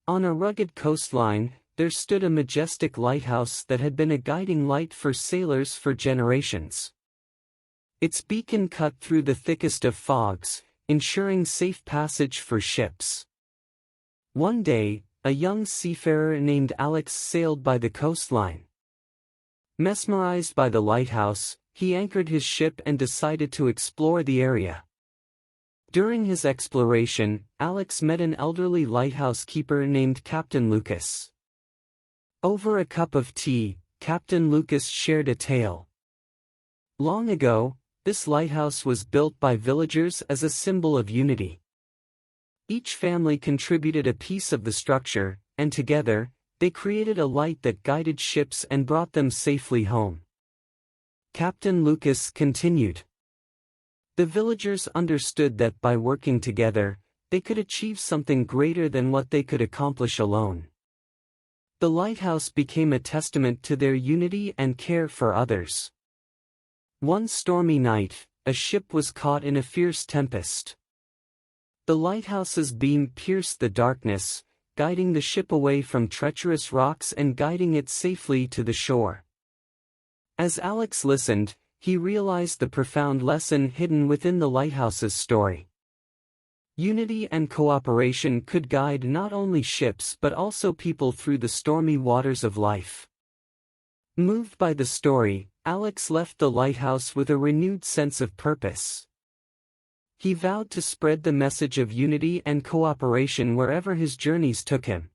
On a rugged coastline, there stood a majestic lighthouse that had been a guiding light for sailors for generations. Its beacon cut through the thickest of fogs, ensuring safe passage for ships. One day, a young seafarer named Alex sailed by the coastline. Mesmerized by the lighthouse, he anchored his ship and decided to explore the area. During his exploration, Alex met an elderly lighthouse keeper named Captain Lucas. Over a cup of tea, Captain Lucas shared a tale. Long ago, this lighthouse was built by villagers as a symbol of unity. Each family contributed a piece of the structure, and together, they created a light that guided ships and brought them safely home. Captain Lucas continued. The villagers understood that by working together, they could achieve something greater than what they could accomplish alone. The lighthouse became a testament to their unity and care for others. One stormy night, a ship was caught in a fierce tempest. The lighthouse's beam pierced the darkness, guiding the ship away from treacherous rocks and guiding it safely to the shore. As Alex listened, he realized the profound lesson hidden within the lighthouse's story. Unity and cooperation could guide not only ships but also people through the stormy waters of life. Moved by the story, Alex left the lighthouse with a renewed sense of purpose. He vowed to spread the message of unity and cooperation wherever his journeys took him.